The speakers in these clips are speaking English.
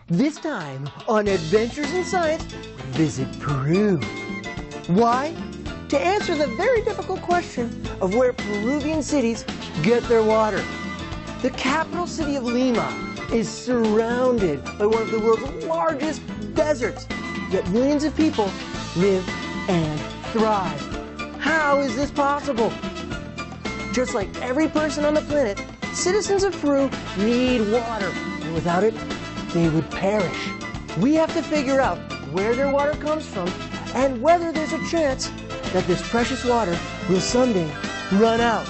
This time on Adventures in Science, visit Peru. Why? To answer the very difficult question of where Peruvian cities get their water. The capital city of Lima is surrounded by one of the world's largest deserts, yet millions of people live and thrive. How is this possible? Just like every person on the planet, citizens of Peru need water, and without it, they would perish. We have to figure out where their water comes from and whether there's a chance that this precious water will someday run out.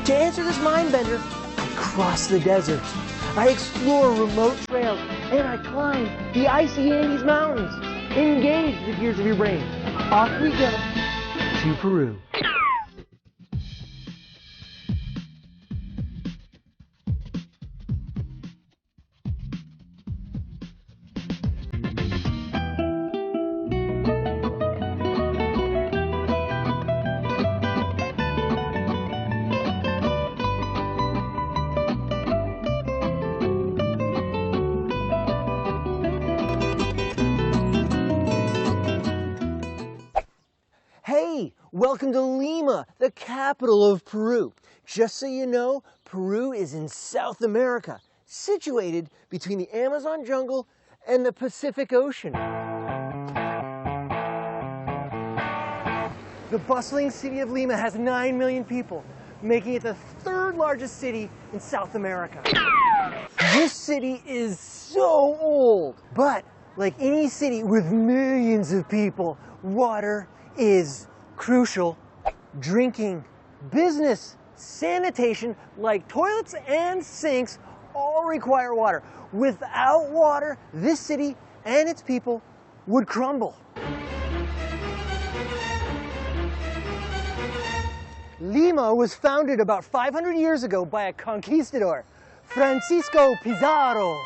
To answer this mind bender, I cross the deserts, I explore remote trails, and I climb the icy Andes Mountains. Engage the gears of your brain. Off we go to Peru. Hey, welcome to Lima, the capital of Peru. Just so you know, Peru is in South America, situated between the Amazon jungle and the Pacific Ocean. The bustling city of Lima has 9 million people, making it the third largest city in South America. This city is so old, but like any city with millions of people, water is crucial. Drinking, business, sanitation, like toilets and sinks, all require water. Without water, this city and its people would crumble. Lima was founded about 500 years ago by a conquistador, Francisco Pizarro.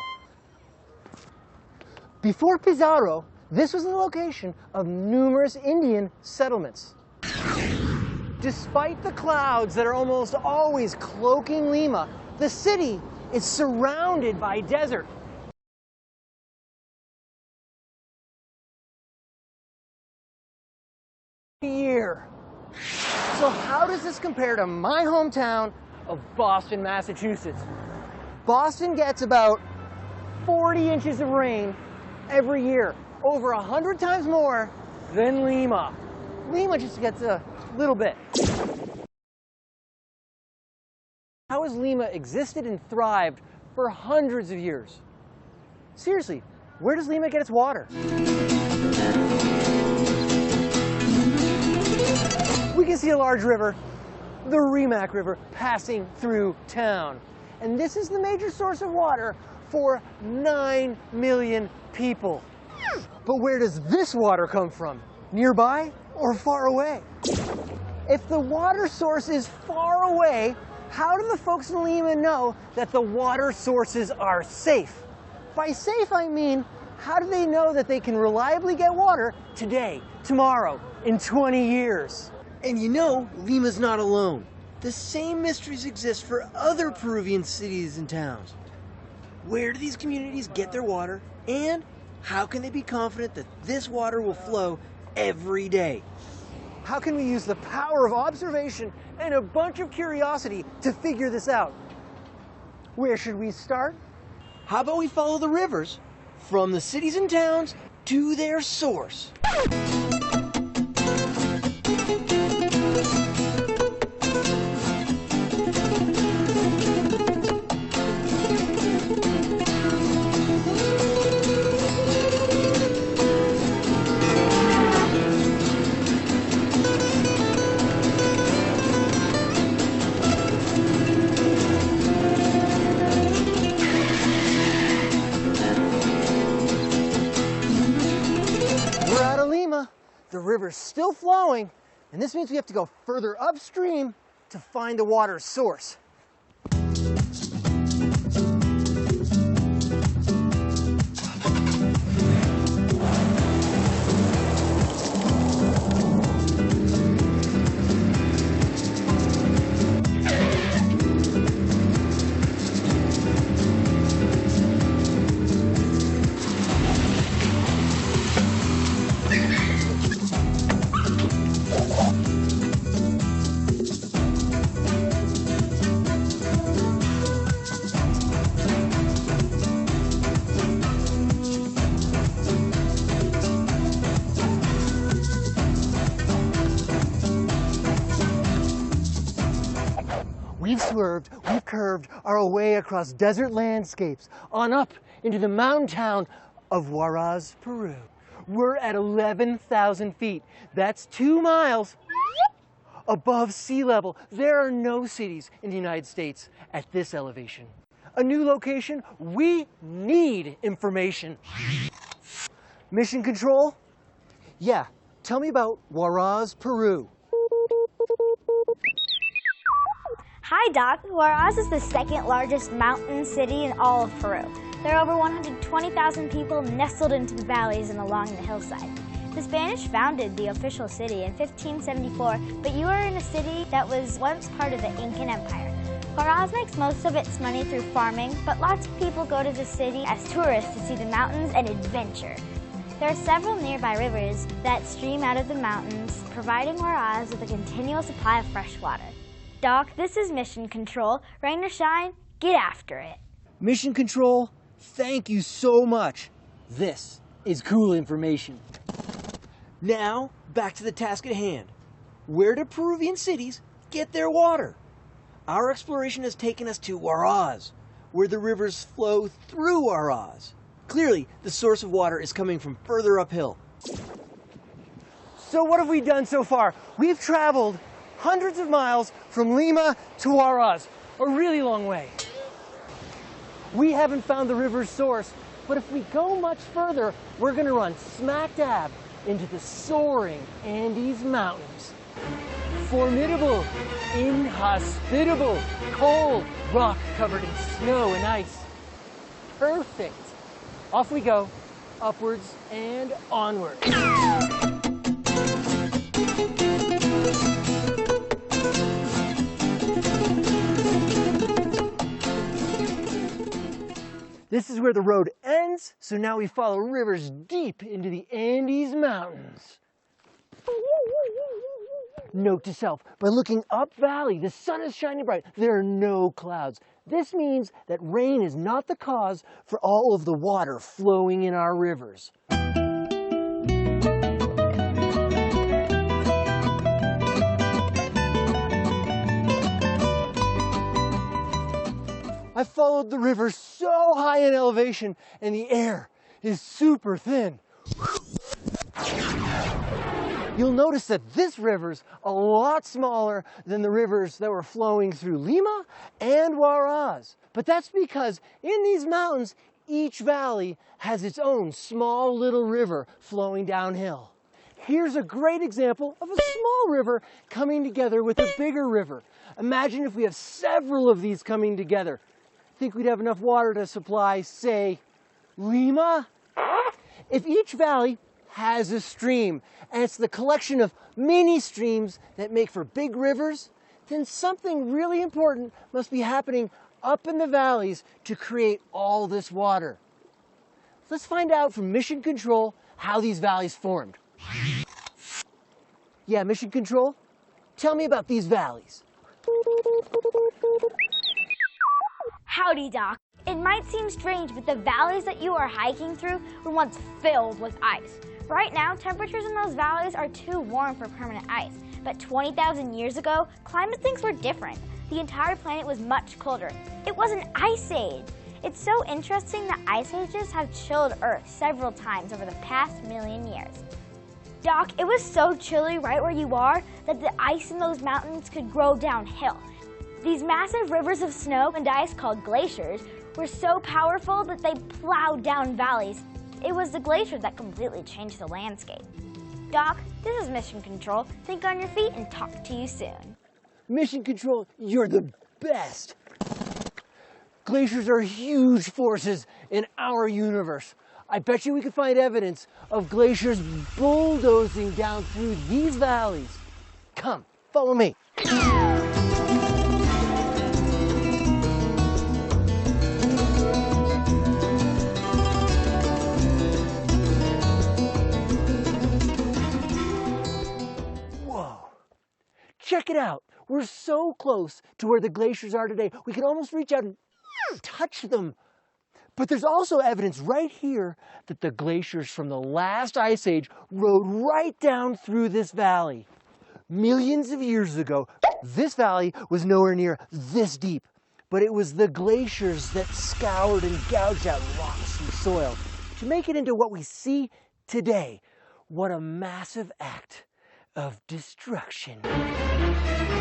Before Pizarro, this was the location of numerous Indian settlements. Despite the clouds that are almost always cloaking Lima, the city is surrounded by desert. Here. So how does this compare to my hometown of Boston, Massachusetts? Boston gets about 40 inches of rain every year, over 100 times more than Lima. Lima just gets a little bit. How has Lima existed and thrived for hundreds of years? Seriously, where does Lima get its water? We can see a large river, the Rimac River, passing through town. And this is the major source of water for 9 million people. But where does this water come from? Nearby or far away? If the water source is far away, how do the folks in Lima know that the water sources are safe? By safe, I mean, how do they know that they can reliably get water today, tomorrow, in 20 years? And you know, Lima's not alone. The same mysteries exist for other Peruvian cities and towns. Where do these communities get their water, and how can they be confident that this water will flow every day? How can we use the power of observation and a bunch of curiosity to figure this out? Where should we start? How about we follow the rivers from the cities and towns to their source? The river's still flowing, and this means we have to go further upstream to find the water's source. swerved, we curved our way across desert landscapes on up into the mountain town of Huaraz, Peru. We're at 11,000 feet. That's 2 miles above sea level. There are no cities in the United States at this elevation. A new location, we need information. Mission Control? Yeah, tell me about Huaraz, Peru. Hi, Doc. Huaraz is the second largest mountain city in all of Peru. There are over 120,000 people nestled into the valleys and along the hillside. The Spanish founded the official city in 1574, but you are in a city that was once part of the Incan Empire. Huaraz makes most of its money through farming, but lots of people go to the city as tourists to see the mountains and adventure. There are several nearby rivers that stream out of the mountains, providing Huaraz with a continual supply of fresh water. Doc, this is Mission Control. Rain or shine, get after it. Mission Control, thank you so much. This is cool information. Now, back to the task at hand. Where do Peruvian cities get their water? Our exploration has taken us to Huaraz, where the rivers flow through Huaraz. Clearly, the source of water is coming from further uphill. So what have we done so far? We've traveled hundreds of miles from Lima to Huaraz, a really long way. We haven't found the river's source, but if we go much further, we're going to run smack dab into the soaring Andes Mountains. Formidable, inhospitable, cold, rock covered in snow and ice. Perfect. Off we go, upwards and onward. This is where the road ends, so now we follow rivers deep into the Andes Mountains. Note to self, by looking up valley, the sun is shining bright. There are no clouds. This means that rain is not the cause for all of the water flowing in our rivers. I followed the river so high in elevation and the air is super thin. You'll notice that this river's a lot smaller than the rivers that were flowing through Lima and Huaraz. But that's because in these mountains, each valley has its own small little river flowing downhill. Here's a great example of a small river coming together with a bigger river. Imagine if we have several of these coming together. Think we'd have enough water to supply, say, Lima? If each valley has a stream, and it's the collection of mini streams that make for big rivers, then something really important must be happening up in the valleys to create all this water. Let's find out from Mission Control how these valleys formed. Yeah, Mission Control, tell me about these valleys. Howdy, Doc. It might seem strange, but the valleys that you are hiking through were once filled with ice. Right now, temperatures in those valleys are too warm for permanent ice. But 20,000 years ago, climate things were different. The entire planet was much colder. It was an ice age. It's so interesting that ice ages have chilled Earth several times over the past million years. Doc, it was so chilly right where you are that the ice in those mountains could grow downhill. These massive rivers of snow and ice called glaciers were so powerful that they plowed down valleys. It was the glacier that completely changed the landscape. Doc, this is Mission Control. Think on your feet and talk to you soon. Mission Control, you're the best. Glaciers are huge forces in our universe. I bet you we could find evidence of glaciers bulldozing down through these valleys. Come, follow me. Check it out. We're so close to where the glaciers are today, we can almost reach out and touch them. But there's also evidence right here that the glaciers from the last ice age rode right down through this valley. Millions of years ago, This valley was nowhere near this deep, but it was the glaciers that scoured and gouged out rocks and soil to make it into what we see today. What a massive act of destruction.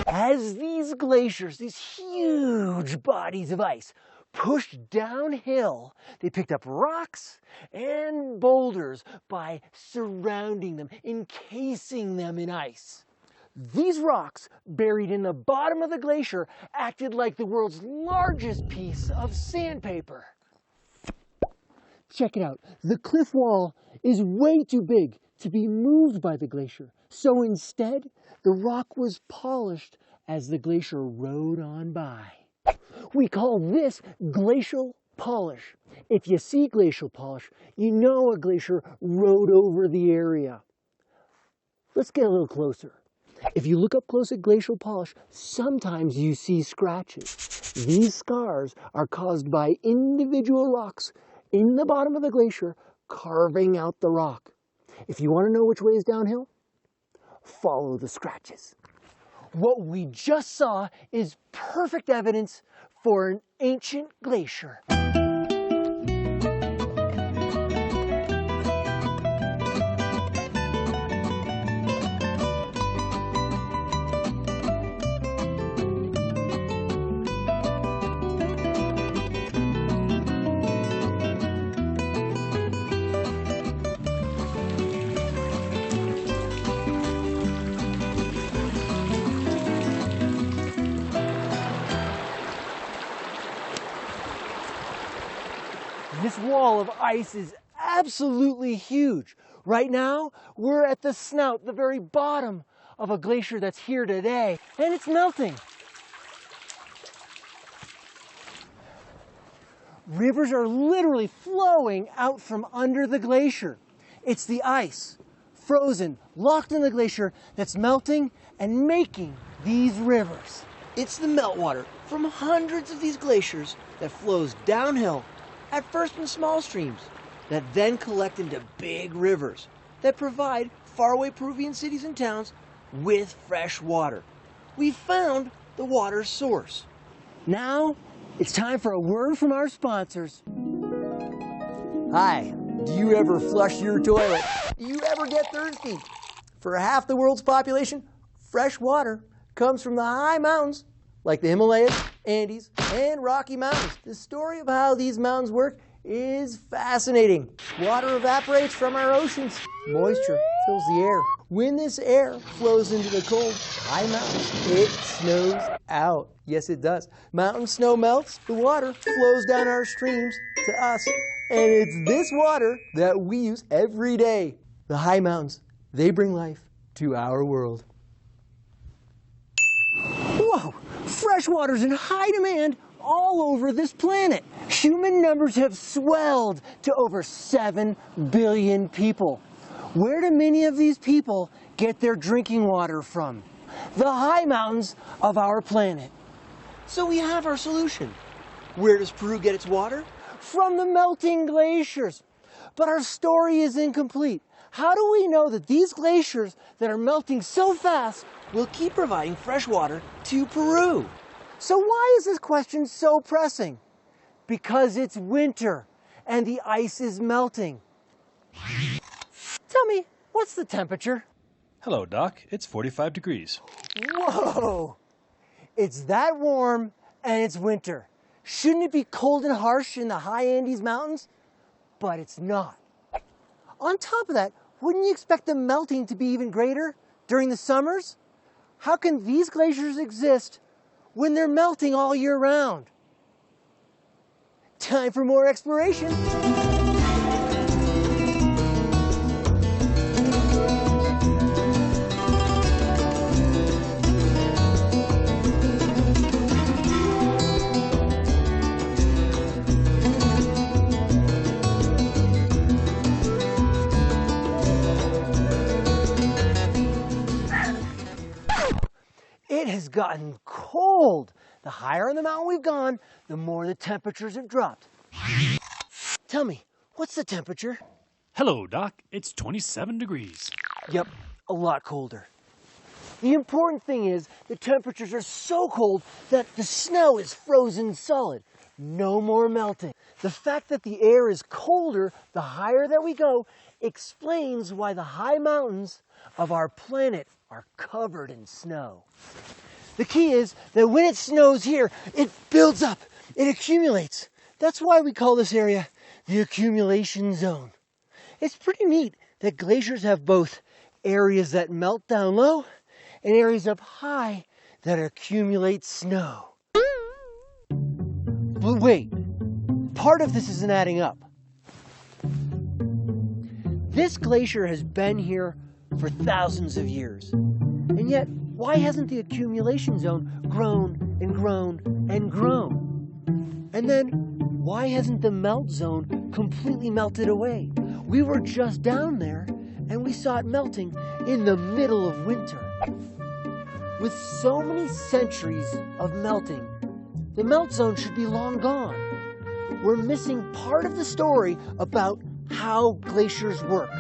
As these glaciers, these huge bodies of ice, pushed downhill, they picked up rocks and boulders by surrounding them, encasing them in ice. These rocks, buried in the bottom of the glacier, acted like the world's largest piece of sandpaper. Check it out. The cliff wall is way too big to be moved by the glacier. So instead, the rock was polished as the glacier rode on by. We call this glacial polish. If you see glacial polish, you know a glacier rode over the area. Let's get a little closer. If you look up close at glacial polish, sometimes you see scratches. These scars are caused by individual rocks in the bottom of the glacier carving out the rock. If you want to know which way is downhill, follow the scratches. What we just saw is perfect evidence for an ancient glacier. This wall of ice is absolutely huge. Right now, we're at the snout, the very bottom of a glacier that's here today, and it's melting. Rivers are literally flowing out from under the glacier. It's the ice, frozen, locked in the glacier, that's melting and making these rivers. It's the meltwater from hundreds of these glaciers that flows downhill, at first in small streams, that then collect into big rivers that provide faraway Peruvian cities and towns with fresh water. We found the water's source. Now, it's time for a word from our sponsors. Hi, do you ever flush your toilet? Do you ever get thirsty? For half the world's population, fresh water comes from the high mountains like the Himalayas, Andes, and Rocky Mountains. The story of how these mountains work is fascinating. Water evaporates from our oceans. Moisture fills the air. When this air flows into the cold, high mountains, it snows out. Yes, it does. Mountain snow melts, the water flows down our streams to us, and it's this water that we use every day. The high mountains, they bring life to our world. Whoa! Fresh water's in high demand all over this planet. Human numbers have swelled to over 7 billion people. Where do many of these people get their drinking water from? The high mountains of our planet. So we have our solution. Where does Peru get its water? From the melting glaciers. But our story is incomplete. How do we know that these glaciers that are melting so fast will keep providing fresh water to Peru? So why is this question so pressing? Because it's winter and the ice is melting. Tell me, what's the temperature? Hello, Doc. It's 45 degrees. Whoa! It's that warm and it's winter. Shouldn't it be cold and harsh in the high Andes Mountains? But it's not. On top of that, wouldn't you expect the melting to be even greater during the summers? How can these glaciers exist when they're melting all year round? Time for more exploration. It has gotten cold. The higher on the mountain we've gone, the more the temperatures have dropped. Tell me, what's the temperature? Hello, Doc. It's 27 degrees. Yep, a lot colder. The important thing is the temperatures are so cold that the snow is frozen solid. No more melting. The fact that the air is colder the higher that we go explains why the high mountains of our planet are covered in snow. The key is that when it snows here, it builds up, it accumulates. That's why we call this area the accumulation zone. It's pretty neat that glaciers have both areas that melt down low and areas up high that accumulate snow. But wait, part of this isn't adding up. This glacier has been here for thousands of years, and yet why hasn't the accumulation zone grown and grown and grown? And then why hasn't the melt zone completely melted away? We were just down there and we saw it melting in the middle of winter. With so many centuries of melting, the melt zone should be long gone. We're missing part of the story about how glaciers work.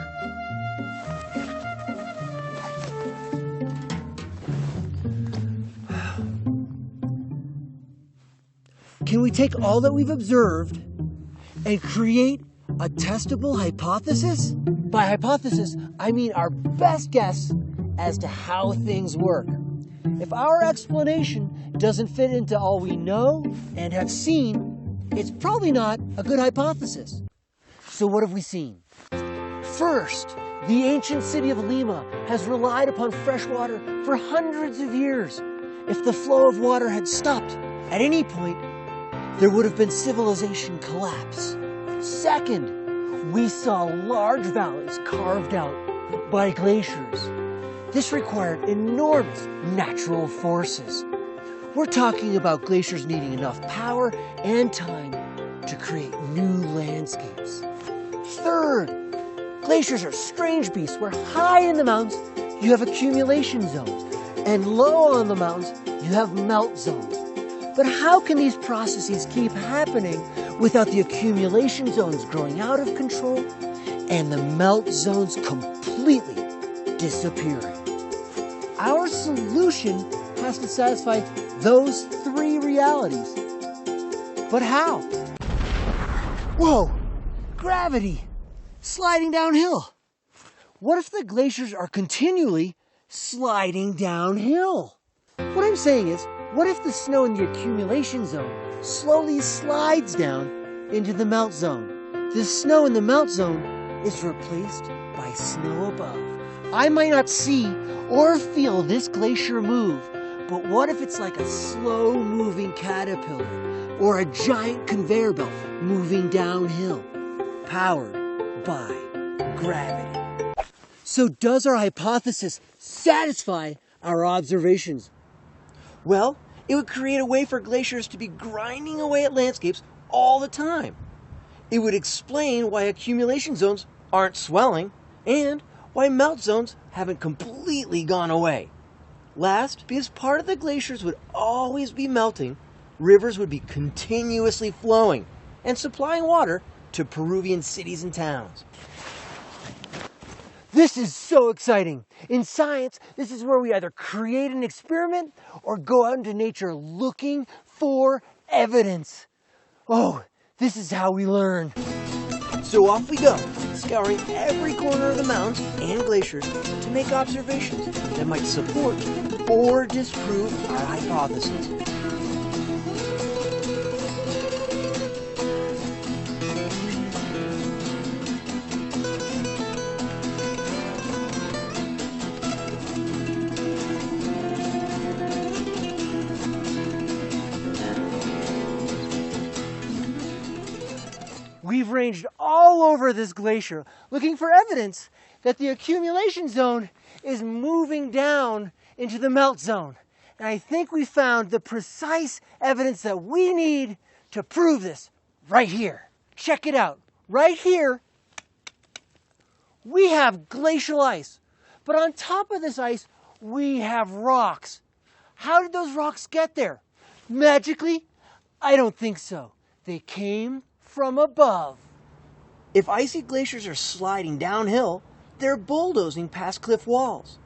Can we take all that we've observed and create a testable hypothesis? By hypothesis, I mean our best guess as to how things work. If our explanation doesn't fit into all we know and have seen, it's probably not a good hypothesis. So what have we seen? First, the ancient city of Lima has relied upon fresh water for hundreds of years. If the flow of water had stopped at any point, there would have been civilization collapse. Second, we saw large valleys carved out by glaciers. This required enormous natural forces. We're talking about glaciers needing enough power and time to create new landscapes. Third, glaciers are strange beasts where high in the mountains you have accumulation zones and low on the mountains you have melt zones. But how can these processes keep happening without the accumulation zones growing out of control and the melt zones completely disappearing? Our solution has to satisfy those three realities. But how? Whoa! Gravity! Sliding downhill! What if the glaciers are continually sliding downhill? What I'm saying is, what if the snow in the accumulation zone slowly slides down into the melt zone? The snow in the melt zone is replaced by snow above. I might not see or feel this glacier move, but what if it's like a slow-moving caterpillar or a giant conveyor belt moving downhill, powered by gravity? So does our hypothesis satisfy our observations? Well, it would create a way for glaciers to be grinding away at landscapes all the time. It would explain why accumulation zones aren't swelling and why melt zones haven't completely gone away. Last, because part of the glaciers would always be melting, rivers would be continuously flowing and supplying water to Peruvian cities and towns. This is so exciting. In science, this is where we either create an experiment or go out into nature looking for evidence. Oh, this is how we learn. So off we go, scouring every corner of the mountains and glaciers to make observations that might support or disprove our hypothesis. We've ranged all over this glacier looking for evidence that the accumulation zone is moving down into the melt zone. And I think we found the precise evidence that we need to prove this right here. Check it out. Right here, we have glacial ice. But on top of this ice, we have rocks. How did those rocks get there? Magically? I don't think so. They came from above. If icy glaciers are sliding downhill, they're bulldozing past cliff walls.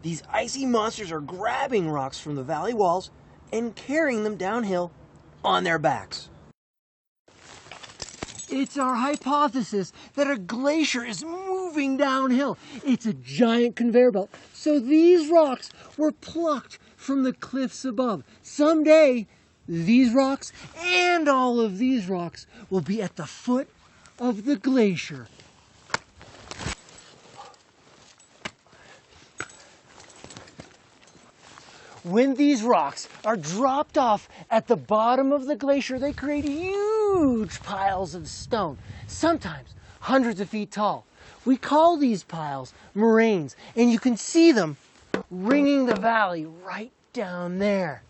These icy monsters are grabbing rocks from the valley walls and carrying them downhill on their backs. It's our hypothesis that a glacier is moving downhill. It's a giant conveyor belt. So these rocks were plucked from the cliffs above. Someday, these rocks and all of these rocks will be at the foot of the glacier. When these rocks are dropped off at the bottom of the glacier, they create huge piles of stone, sometimes hundreds of feet tall. We call these piles moraines, and you can see them ringing the valley right down there.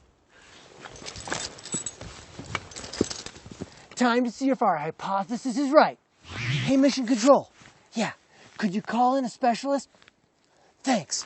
Time to see if our hypothesis is right. Hey, Mission Control. Yeah, could you call in a specialist? Thanks.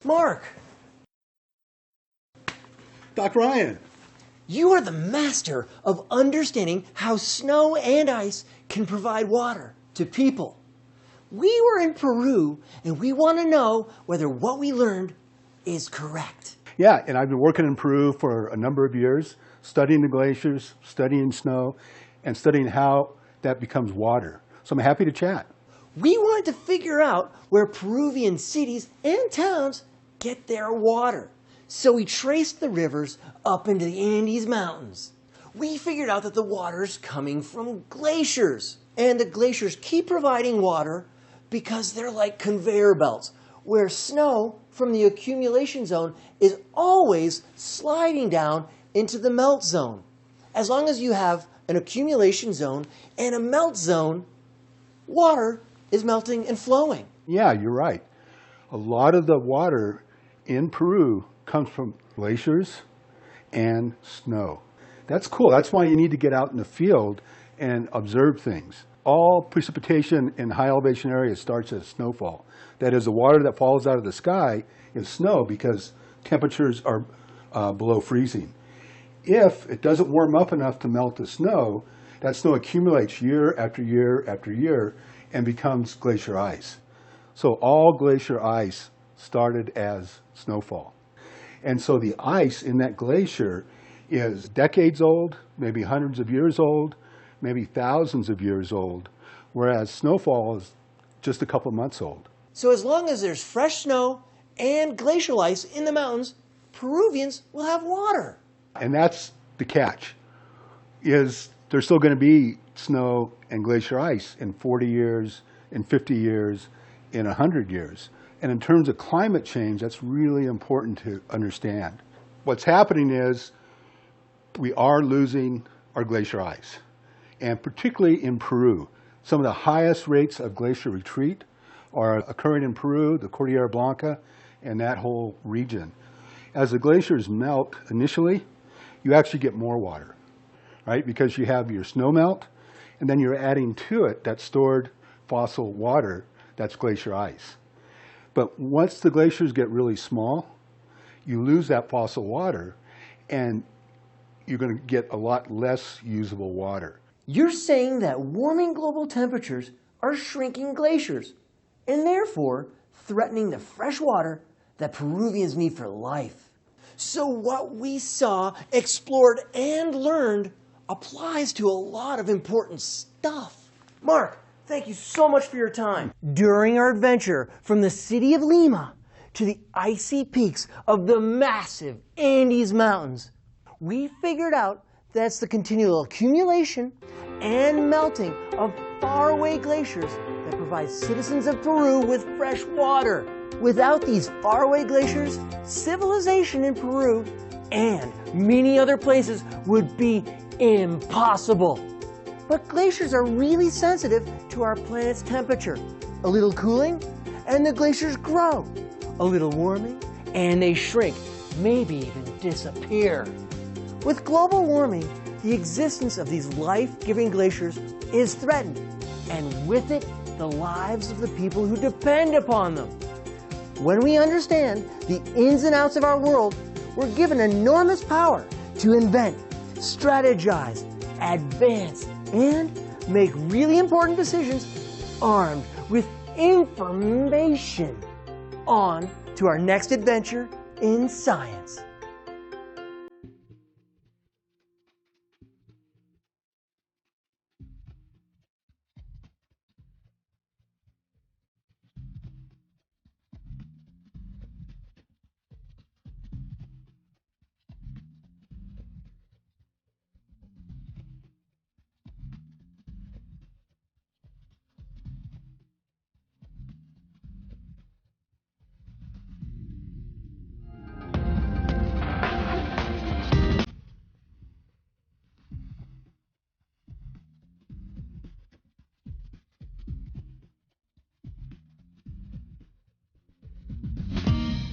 Mark! Doc Ryan. You are the master of understanding how snow and ice can provide water to people. We were in Peru, and we want to know whether what we learned is correct. Yeah, and I've been working in Peru for a number of years, studying the glaciers, studying snow, and studying how that becomes water. So I'm happy to chat. We wanted to figure out where Peruvian cities and towns get their water. So we traced the rivers up into the Andes Mountains. We figured out that the water's coming from glaciers. And the glaciers keep providing water because they're like conveyor belts, where snow from the accumulation zone is always sliding down into the melt zone. As long as you have an accumulation zone and a melt zone, water is melting and flowing. Yeah, you're right. A lot of the water in Peru comes from glaciers and snow. That's cool. That's why you need to get out in the field and observe things. All precipitation in high elevation areas starts as snowfall. That is, the water that falls out of the sky is snow because temperatures are below freezing. If it doesn't warm up enough to melt the snow, that snow accumulates year after year after year and becomes glacier ice. So all glacier ice started as snowfall. And so the ice in that glacier is decades old, maybe hundreds of years old, maybe thousands of years old, whereas snowfall is just a couple months old. So as long as there's fresh snow and glacial ice in the mountains, Peruvians will have water. And that's the catch, is there's still going to be snow and glacier ice in 40 years, in 50 years, in 100 years. And in terms of climate change, that's really important to understand. What's happening is we are losing our glacier ice. And particularly in Peru, some of the highest rates of glacier retreat are occurring in Peru, the Cordillera Blanca, and that whole region. As the glaciers melt initially, you actually get more water, right? Because you have your snow melt, and then you're adding to it that stored fossil water that's glacier ice. But once the glaciers get really small, you lose that fossil water, and you're going to get a lot less usable water. You're saying that warming global temperatures are shrinking glaciers, and therefore threatening the fresh water that Peruvians need for life. So what we saw, explored, and learned applies to a lot of important stuff. Mark, thank you so much for your time. During our adventure from the city of Lima to the icy peaks of the massive Andes Mountains, we figured out that's the continual accumulation and melting of faraway glaciers that provide citizens of Peru with fresh water. Without these faraway glaciers, civilization in Peru and many other places would be impossible. But glaciers are really sensitive to our planet's temperature. A little cooling, and the glaciers grow. A little warming, and they shrink, maybe even disappear. With global warming, The existence of these life-giving glaciers is threatened, and with it, the lives of the people who depend upon them. When we understand the ins and outs of our world, we're given enormous power to invent, strategize, advance, and make really important decisions armed with information. On to our next adventure in science.